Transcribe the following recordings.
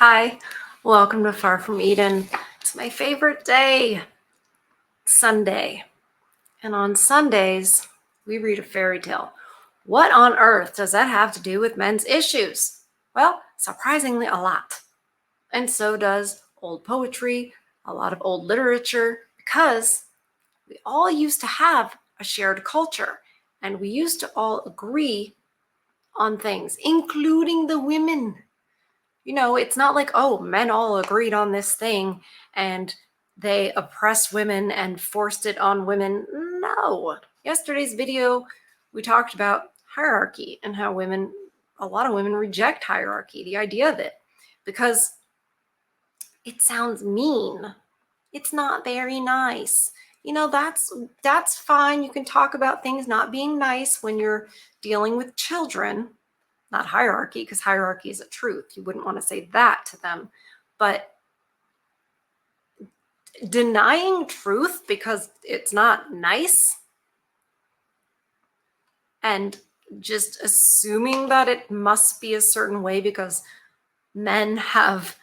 Hi, welcome to Far From Eden. It's my favorite day, Sunday. And on Sundays, we read a fairy tale. What on earth does that have to do with men's issues? Well, surprisingly, a lot. And so does old poetry, a lot of old literature, because we all used to have a shared culture and we used to all agree on things, including the women. You know, it's not like, oh, men all agreed on this thing and they oppressed women and forced it on women. No. Yesterday's video, we talked about hierarchy and how a lot of women reject hierarchy, the idea of it, because it sounds mean. It's not very nice. You know, that's fine. You can talk about things not being nice when you're dealing with children, not hierarchy, because hierarchy is a truth. You wouldn't want to say that to them. But denying truth because it's not nice and just assuming that it must be a certain way because men have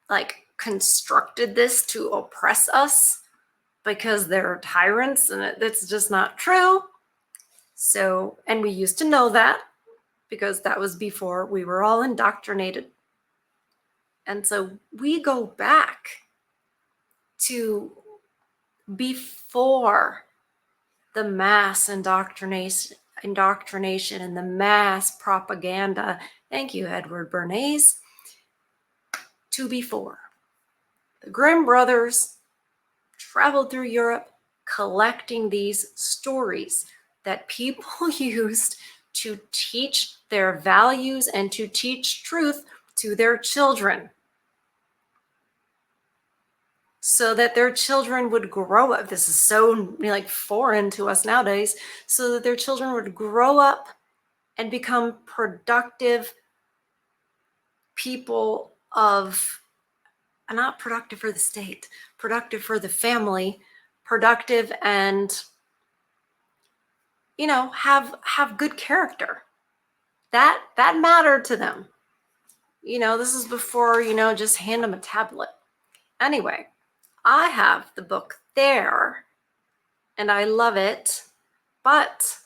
like constructed this to oppress us because they're tyrants, and it's just not true. So, and we used to know that because that was before we were all indoctrinated. And so we go back to before the mass indoctrination and the mass propaganda. Thank you, Edward Bernays. To before. The Grimm brothers traveled through Europe collecting these stories that people used to teach their values and to teach truth to their children, so that their children would grow up. This is so like foreign to us nowadays. So that their children would grow up and become productive people of, not productive for the state, productive for the family, productive and, you know, have good character. That mattered to them. You know, this is before, you know, just hand them a tablet. Anyway, I have the book there and I love it. But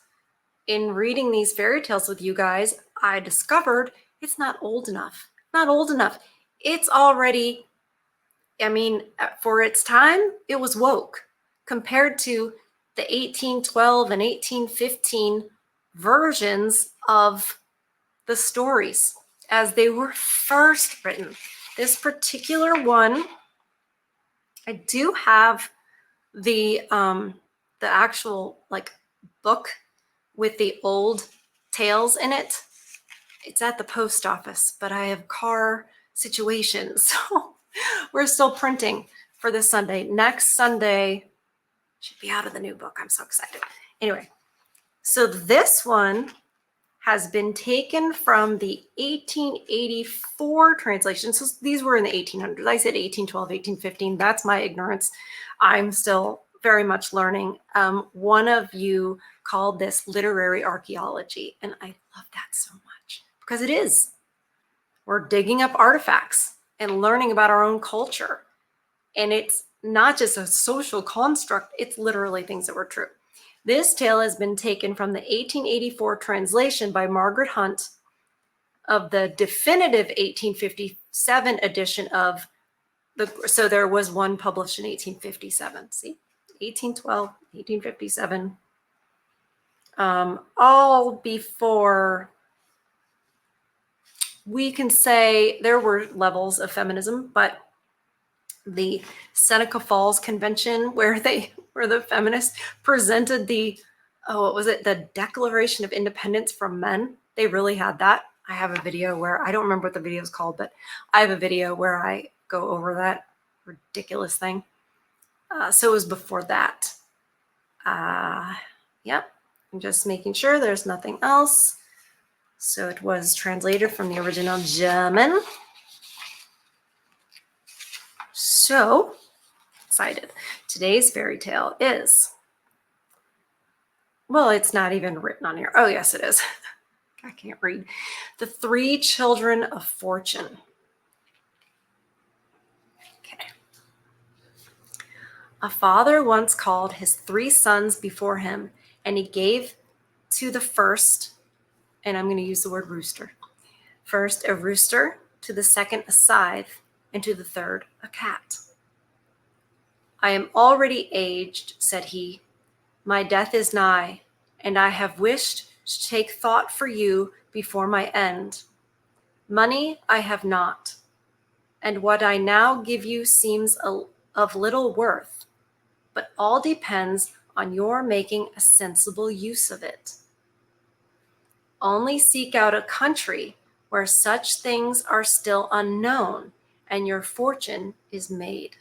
in reading these fairy tales with you guys, I discovered it's not old enough. Not old enough. It's already, I mean, for its time, it was woke compared to the 1812 and 1815 versions of the stories as they were first written. This particular one, I do have the actual like book with the old tales in it. It's at the post office, but I have car situations, so we're still printing for this Sunday. Next Sunday should be out of the new book. I'm so excited. Anyway, so this one has been taken from the 1884 translation. So these were in the 1800s. I said 1812, 1815. That's my ignorance. I'm still very much learning. One of you called this literary archaeology, and I love that so much because it is. We're digging up artifacts and learning about our own culture. And it's not just a social construct, it's literally things that were true. This tale has been taken from the 1884 translation by Margaret Hunt of the definitive 1857 edition of so there was one published in 1857. See, 1812, 1857, all before we can say there were levels of feminism, but the Seneca Falls Convention, where the feminists presented the, what was it? The Declaration of Independence from Men. They really had that. I have a video where, I don't remember what the video is called, but I have a video where I go over that ridiculous thing. So it was before that. Yep. I'm just making sure there's nothing else. So it was translated from the original German. So excited. Today's fairy tale is, well, it's not even written on here. Oh, yes, it is. I can't read. The three children of fortune. Okay. A father once called his three sons before him, and he gave to the first, and I'm going to use the word rooster, first a rooster, to the second a scythe, and to the third a cat. I am already aged, said he. My death is nigh, and I have wished to take thought for you before my end. Money I have not, and what I now give you seems of little worth, but all depends on your making a sensible use of it. Only seek out a country where such things are still unknown, and your fortune is made.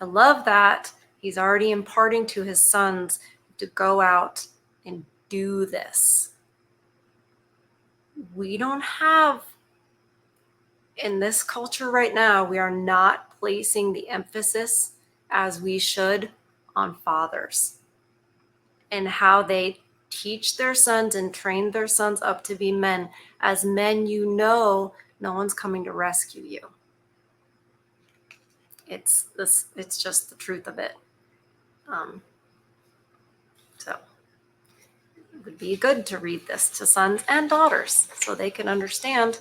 I love that he's already imparting to his sons to go out and do this. We don't have, in this culture right now, we are not placing the emphasis as we should on fathers and how they teach their sons and train their sons up to be men. As men, no one's coming to rescue you. It's just the truth of it. So it would be good to read this to sons and daughters so they can understand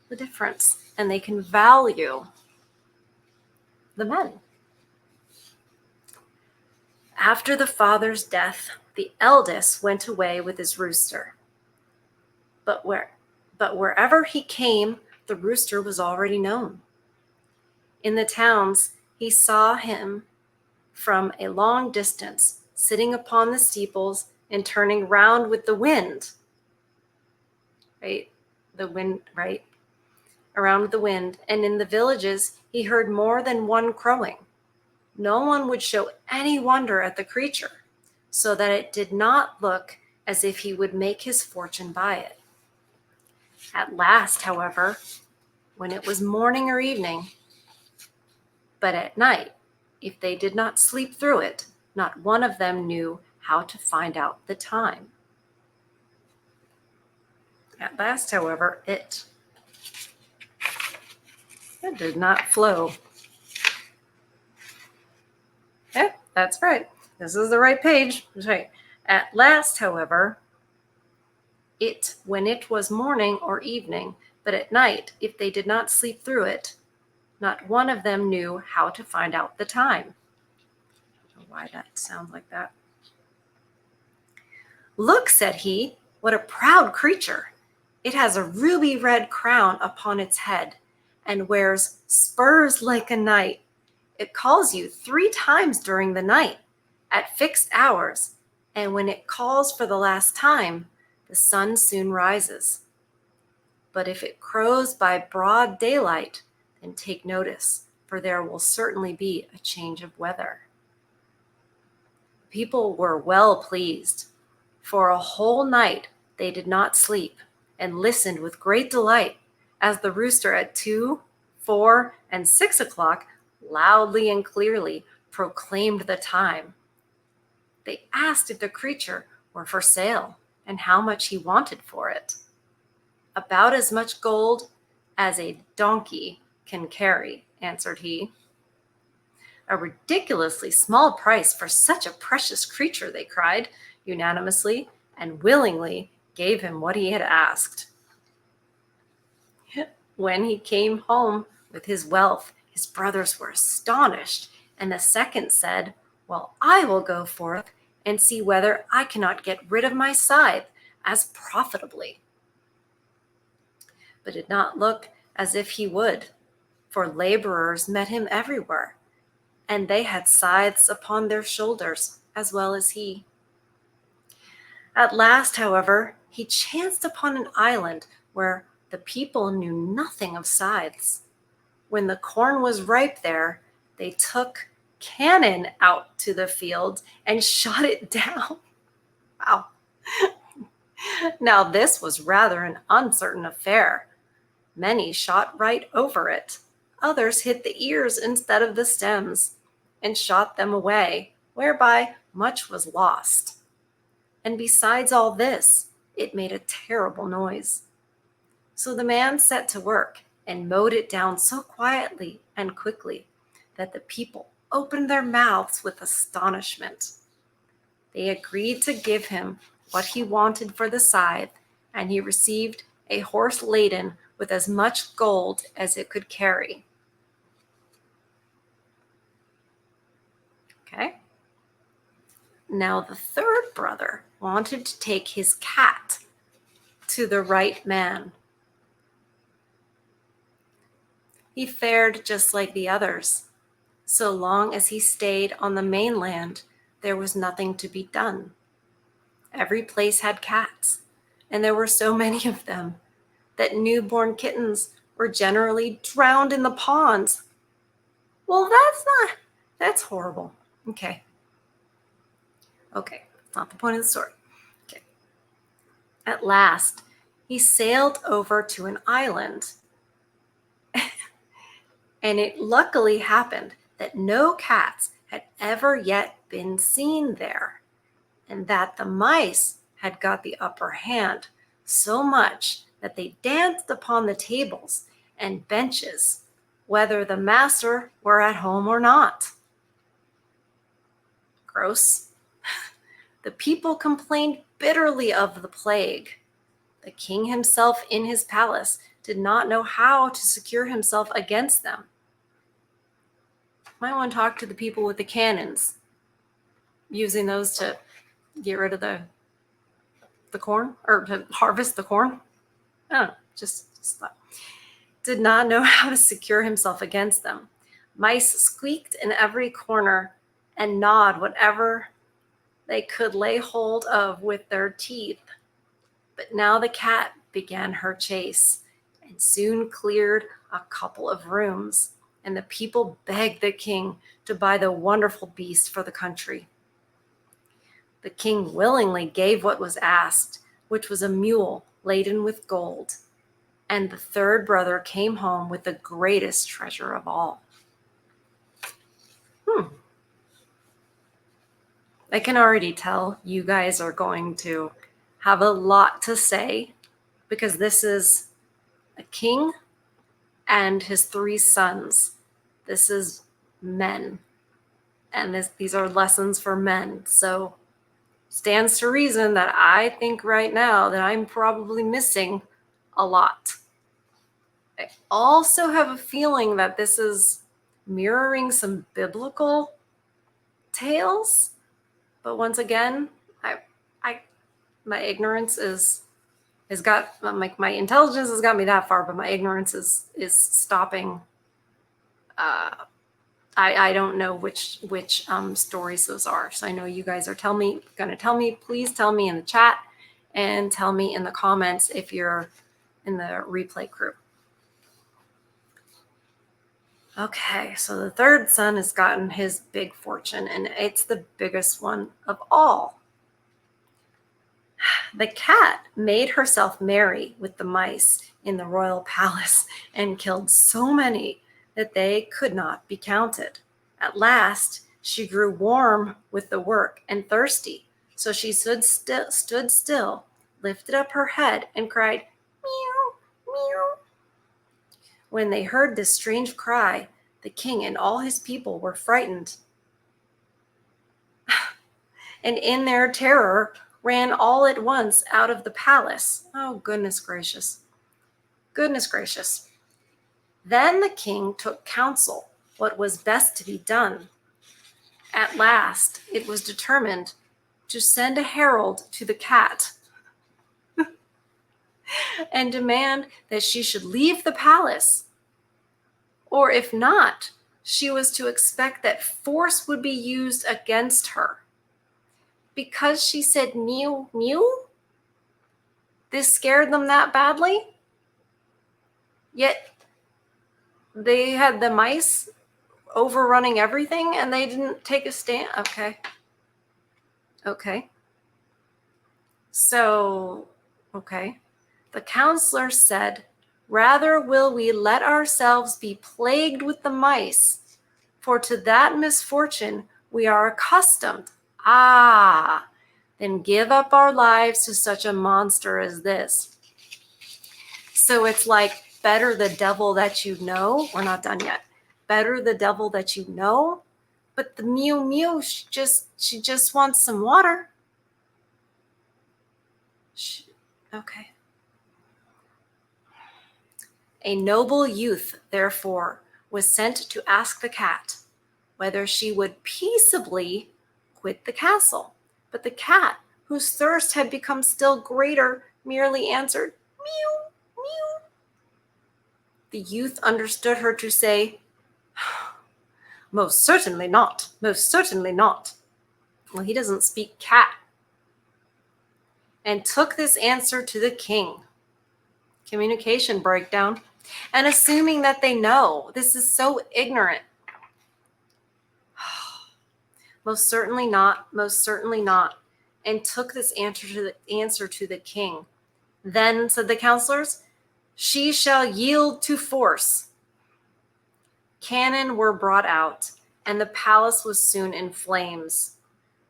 the difference and they can value the men. After the father's death, the eldest went away with his rooster. But wherever he came, the rooster was already known. In the towns, he saw him from a long distance, sitting upon the steeples and turning round with the wind. Right? The wind, right? Around with the wind. And in the villages, he heard more than one crowing. No one would show any wonder at the creature, so that it did not look as if he would make his fortune by it. At last, however, when it was morning or evening, but at night, if they did not sleep through it, not one of them knew how to find out the time. At last, however, it did not flow. Yeah, that's right. This is the right page. That's right. At last, however, when it was morning or evening, but at night, if they did not sleep through it, not one of them knew how to find out the time. I don't know why that sounds like that. Look, said he, what a proud creature. It has a ruby red crown upon its head and wears spurs like a knight. It calls you 3 times during the night at fixed hours, and when it calls for the last time, the sun soon rises. But if it crows by broad daylight, then take notice, for there will certainly be a change of weather. People were well pleased. For a whole night they did not sleep, and listened with great delight as the rooster at 2, 4, and 6 o'clock loudly and clearly proclaimed the time. They asked if the creature were for sale and how much he wanted for it. About as much gold as a donkey can carry, answered he. A ridiculously small price for such a precious creature, they cried unanimously, and willingly gave him what he had asked. When he came home with his wealth, his brothers were astonished, and the second said, well, I will go forth and see whether I cannot get rid of my scythe as profitably. But did not look as if he would, for laborers met him everywhere, and they had scythes upon their shoulders as well as he. At last, however, he chanced upon an island where the people knew nothing of scythes. When the corn was ripe there, they took cannon out to the field and shot it down. Wow. Now this was rather an uncertain affair. Many shot right over it. Others hit the ears instead of the stems and shot them away, whereby much was lost. And besides all this, it made a terrible noise. So the man set to work and mowed it down so quietly and quickly that the people opened their mouths with astonishment. They agreed to give him what he wanted for the scythe, and he received a horse laden with as much gold as it could carry. Okay. Now the third brother wanted to take his cat to the right man. He fared just like the others. So long as he stayed on the mainland, there was nothing to be done. Every place had cats, and there were so many of them that newborn kittens were generally drowned in the ponds. Well, that's horrible. Okay, that's not the point of the story. Okay. At last, he sailed over to an island, and it luckily happened that no cats had ever yet been seen there, and that the mice had got the upper hand so much that they danced upon the tables and benches, whether the master were at home or not. Gross. The people complained bitterly of the plague. The king himself in his palace did not know how to secure himself against them. Might want to talk to the people with the cannons, using those to get rid of the corn, or to harvest the corn. I don't know, just thought. Did not know how to secure himself against them. Mice squeaked in every corner and gnawed whatever they could lay hold of with their teeth. But now the cat began her chase and soon cleared a couple of rooms, and the people begged the king to buy the wonderful beast for the country. The king willingly gave what was asked, which was a mule laden with gold, and the third brother came home with the greatest treasure of all. I can already tell you guys are going to have a lot to say, because this is a king and his 3 sons. This is men, and these are lessons for men. So stands to reason that I think right now that I'm probably missing a lot. I also have a feeling that this is mirroring some biblical tales, but once again, my ignorance has got my intelligence has got me that far, but my ignorance is stopping. I don't know which stories those are. So I know you guys are going to tell me. Please tell me in the chat, and tell me in the comments if you're in the replay crew. Okay, so the third son has gotten his big fortune, and it's the biggest one of all. The cat made herself merry with the mice in the royal palace and killed so many that they could not be counted. At last, she grew warm with the work and thirsty, so she stood still, lifted up her head, and cried, "Meow, meow." When they heard this strange cry, the king and all his people were frightened, and in their terror ran all at once out of the palace. Oh, goodness gracious. Goodness gracious. Then the king took counsel what was best to be done. At last, it was determined to send a herald to the cat and demand that she should leave the palace. Or if not, she was to expect that force would be used against her. Because she said mew, mew? This scared them that badly? Yet they had the mice overrunning everything and they didn't take a stand. Okay. So, okay. The counselor said, "Rather will we let ourselves be plagued with the mice, for to that misfortune we are accustomed." than give up our lives to such a monster as this. So it's like, better the devil that you know. We're not done yet. Better the devil that you know. But the Mew Mew, she just wants some water. Okay. A noble youth, therefore, was sent to ask the cat whether she would peaceably quit the castle. But the cat, whose thirst had become still greater, merely answered, "Mew, mew." The youth understood her to say, "Most certainly not, most certainly not." Well, he doesn't speak cat. And took this answer to the king. Communication breakdown. And assuming that they know. This is so ignorant. Most certainly not, most certainly not. And took this answer to the king. Then, said the counselors, she shall yield to force. Cannon were brought out, and the palace was soon in flames.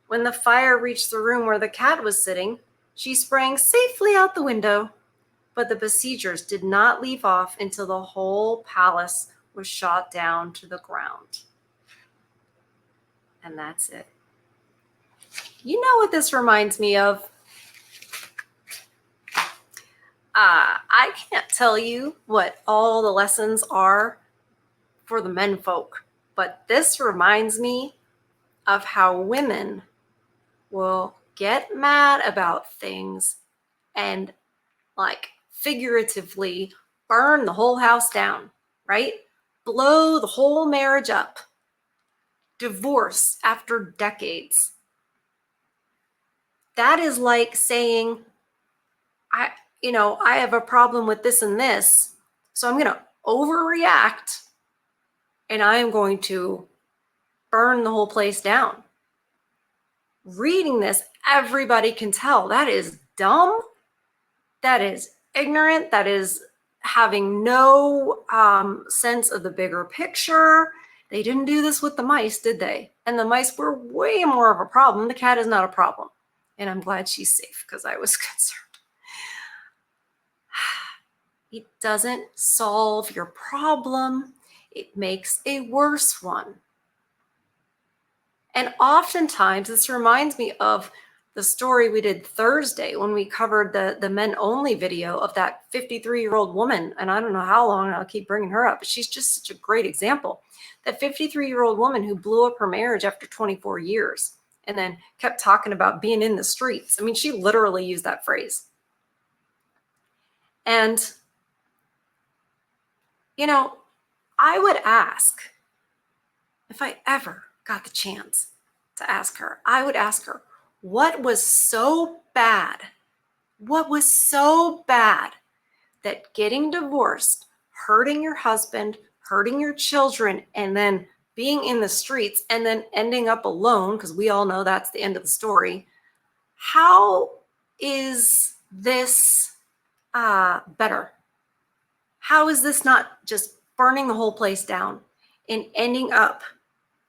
When the fire reached the room where the cat was sitting, she sprang safely out the window. But the besiegers did not leave off until the whole palace was shot down to the ground. And that's it. You know what this reminds me of? I can't tell you what all the lessons are for the menfolk, but this reminds me of how women will get mad about things and, like, figuratively burn the whole house down, right? Blow the whole marriage up. Divorce after decades. That is like saying, I have a problem with this and this, so I'm going to overreact and I am going to burn the whole place down. Reading this, everybody can tell that is dumb, that is ignorant, that is having no sense of the bigger picture. They didn't do this with the mice, did they? And the mice were way more of a problem. The cat is not a problem. And I'm glad she's safe because I was concerned. It doesn't solve your problem. It makes a worse one. And oftentimes, this reminds me of the story we did Thursday when we covered the men only video of that 53-year-old woman. And I don't know how long I'll keep bringing her up, but she's just such a great example. That 53-year-old woman who blew up her marriage after 24 years and then kept talking about being in the streets. I mean, she literally used that phrase. And, I would ask, if I ever got the chance to ask her, I would ask her, what was so bad? What was so bad that getting divorced, hurting your husband, hurting your children, and then being in the streets and then ending up alone, because we all know that's the end of the story. How is this better? How is this not just burning the whole place down and ending up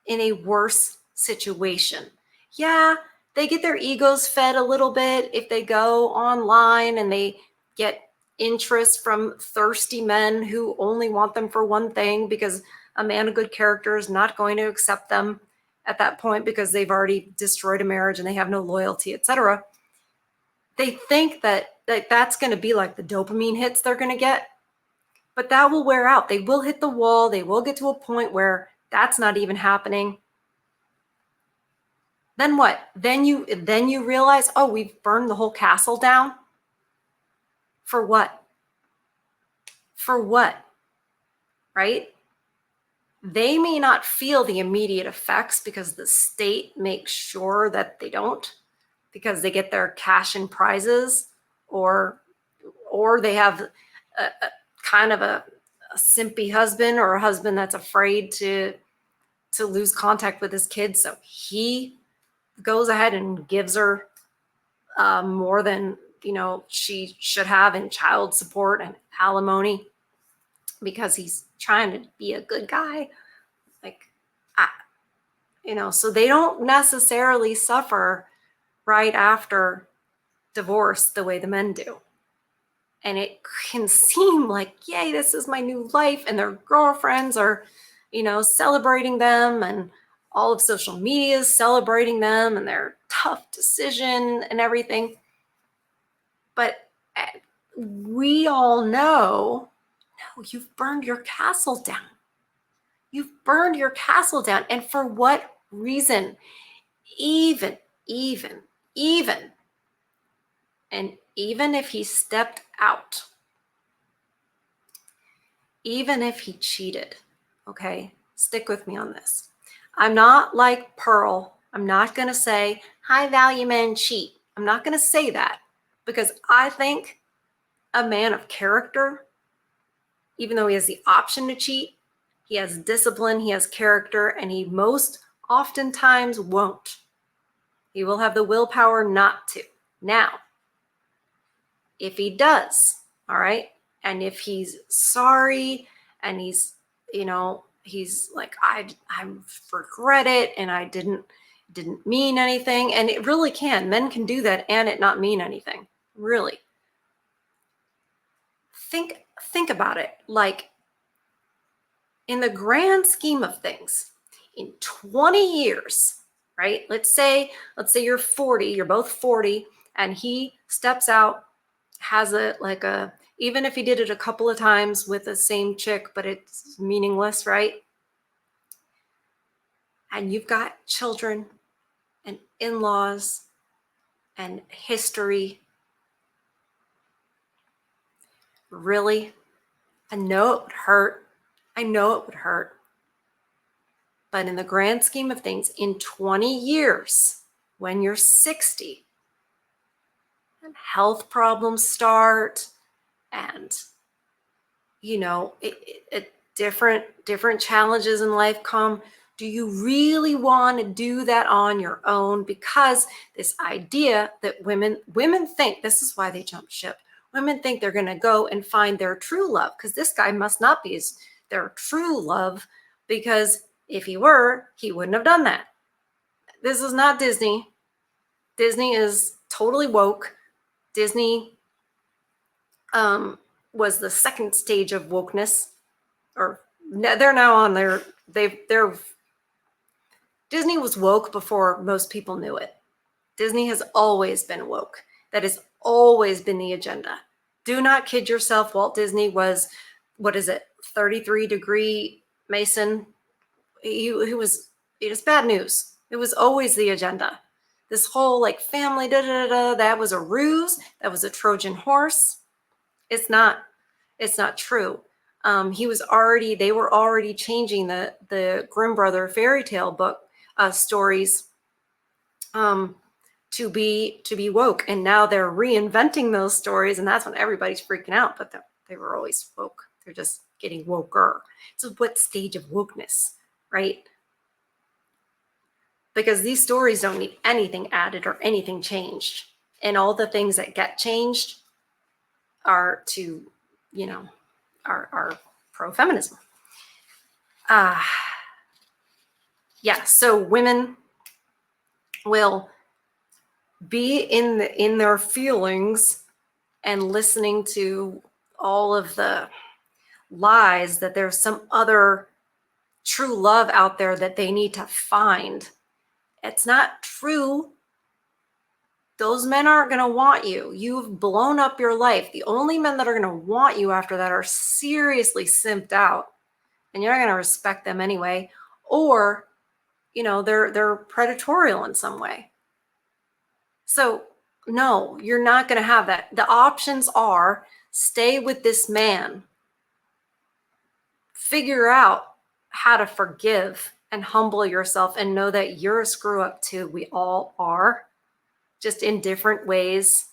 in a worse situation? Yeah, they get their egos fed a little bit if they go online and they get interest from thirsty men who only want them for one thing, because a man of good character is not going to accept them at that point because they've already destroyed a marriage and they have no loyalty, etc. They think that that's going to be like the dopamine hits they're going to get, but that will wear out. They will hit the wall. They will get to a point where that's not even happening. Then what? Then you realize, oh, we've burned the whole castle down. For what? For what? Right? They may not feel the immediate effects because the state makes sure that they don't, because they get their cash and prizes, or they have a kind of a simpy husband, or a husband that's afraid to lose contact with his kids, so he goes ahead and gives her more than she should have in child support and alimony because he's trying to be a good guy. So they don't necessarily suffer right after divorce the way the men do. And it can seem like, yay, this is my new life. And their girlfriends are, celebrating them, and all of social media is celebrating them and their tough decision and everything. But we all know, no, you've burned your castle down. You've burned your castle down. And for what reason? Even, and even if he stepped out, even if he cheated, okay, stick with me on this. I'm not like Pearl. I'm not going to say high value men cheat. I'm not going to say that, because I think a man of character, even though he has the option to cheat, he has discipline, he has character, and he most oftentimes won't. He will have the willpower not to. Now, if he does, all right, and if he's sorry and he's like, I regret it and I didn't mean anything, and it really can. Men can do that and it not mean anything. Really. Think about it. Like, in the grand scheme of things, in 20 years, right? Let's say you're 40, you're both 40, and he steps out, has even if he did it a couple of times with the same chick, but it's meaningless, right? And you've got children and in-laws and history. Really? I know it would hurt. But in the grand scheme of things, in 20 years, when you're 60, and health problems start, and different challenges in life come, do you really want to do that on your own? Because this idea that women think, this is why they jump ship. Women think they're going to go and find their true love, because this guy must not be their true love, because if he were, he wouldn't have done that. This is not Disney. Disney is totally woke. Disney was the second stage of wokeness, or they're now on Disney was woke before most people knew it. Disney has always been woke. That has always been the agenda. Do not kid yourself. Walt Disney was, 33-degree Mason. It was bad news. It was always the agenda. This whole family, that was a ruse. That was a Trojan horse. It's not true. They were already changing the Grimm brother fairy tale book stories to be woke, and now they're reinventing those stories, and that's when everybody's freaking out. But they were always woke. They're just getting woker. So what stage of wokeness, right? Because these stories don't need anything added or anything changed, and all the things that get changed are to are pro-feminism. So women will be in their feelings and listening to all of the lies that there's some other true love out there that they need to find. It's not true. Those men aren't going to want you. You've blown up your life. The only men that are going to want you after that are seriously simped out, and you're not going to respect them anyway, or they're predatorial in some way. So no, you're not going to have that. The options are stay with this man, figure out how to forgive and humble yourself, and know that you're a screw up too. We all are, just in different ways.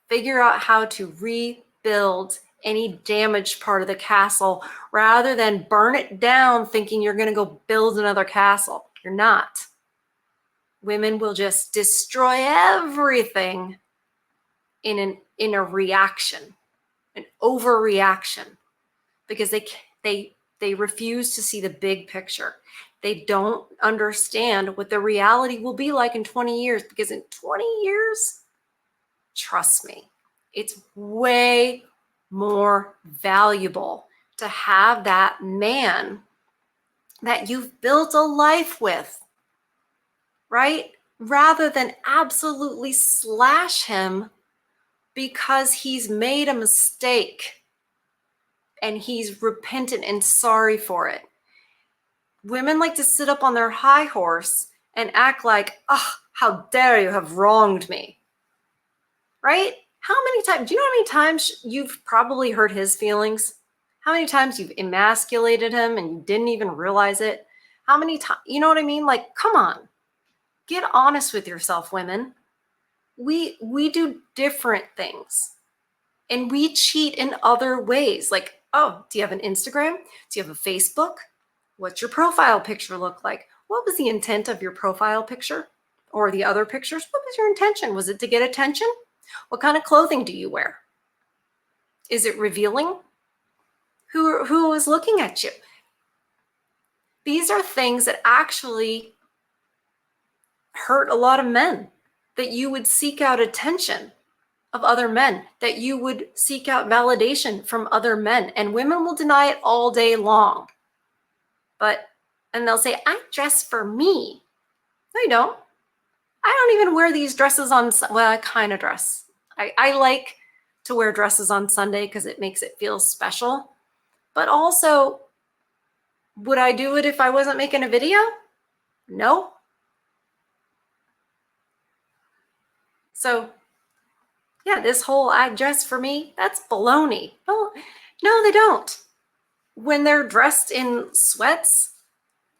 Figure out how to rebuild any damaged part of the castle rather than burn it down thinking you're going to go build another castle. You're not. Women will just destroy everything in a reaction, an overreaction, because they refuse to see the big picture. They don't understand what the reality will be like in 20 years, because in 20 years, trust me, it's way more valuable to have that man that you've built a life with, right? Rather than absolutely slash him because he's made a mistake and he's repentant and sorry for it. Women like to sit up on their high horse and act like, oh, how dare you have wronged me, right? How many times, do you know how many times you've probably hurt his feelings? How many times you've emasculated him and you didn't even realize it? How many times, you know what I mean? Like, come on, get honest with yourself, women. We do different things and we cheat in other ways. Like, oh, do you have an Instagram? Do you have a Facebook? What's your profile picture look like? What was the intent of your profile picture or the other pictures? What was your intention? Was it to get attention? What kind of clothing do you wear? Is it revealing? Who is looking at you? These are things that actually hurt a lot of men, that you would seek out attention of other men, that you would seek out validation from other men. And women will deny it all day long. And they'll say, I dress for me. No, you don't. I don't even wear these dresses on, well, I kind of dress. I like to wear dresses on Sunday because it makes it feel special. But also, would I do it if I wasn't making a video? No. So, yeah, this whole I dress for me, that's baloney. No, they don't. When they're dressed in sweats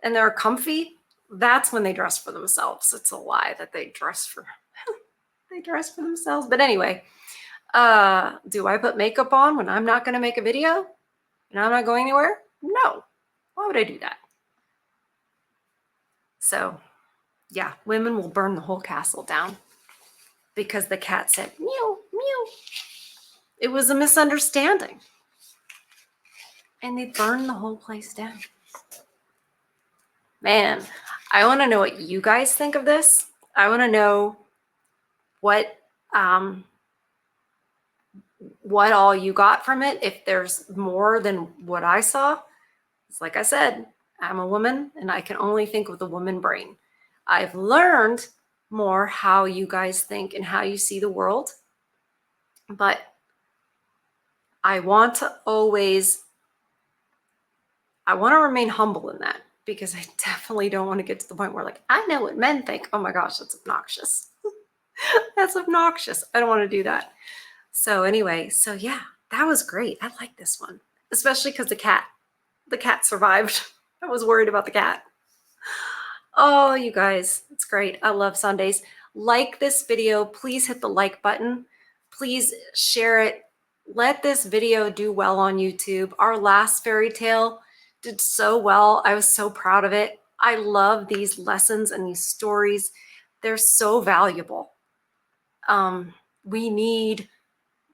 and they're comfy, that's when they dress for themselves. It's a lie that they dress for themselves. But anyway, do I put makeup on when I'm not going to make a video and I'm not going anywhere? No. Why would I do that? So, yeah, women will burn the whole castle down because the cat said, meow, meow. It was a misunderstanding. And they burned the whole place down. Man, I want to know what you guys think of this. I want to know what all you got from it. If there's more than what I saw, it's like I said, I'm a woman and I can only think with the woman brain. I've learned more how you guys think and how you see the world, but I want to remain humble in that, because I definitely don't want to get to the point where, like, I know what men think. Oh my gosh, that's obnoxious. That's obnoxious. I don't want to do that. So anyway, so yeah, that was great. I like this one, especially because the cat survived. I was worried about the cat. Oh, you guys, it's great. I love Sundays. Like this video, please hit the like button. Please share it. Let this video do well on YouTube. Our last fairy tale did so well. I was so proud of it. I love these lessons and these stories. They're so valuable. We need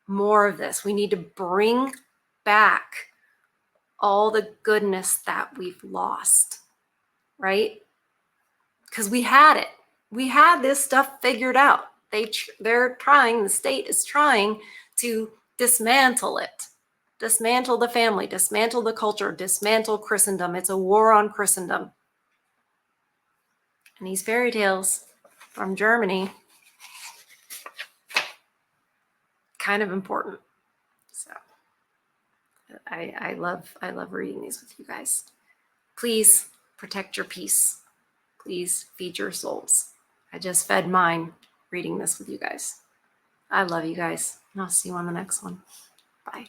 more of this. We need to bring back all the goodness that we've lost, right? Because we had it. We had this stuff figured out. They're trying, the state is trying to dismantle it. Dismantle the family, dismantle the culture, dismantle Christendom. It's a war on Christendom. And these fairy tales from Germany, kind of important. So I love reading these with you guys. Please protect your peace. Please feed your souls. I just fed mine reading this with you guys. I love you guys, and I'll see you on the next one. Bye.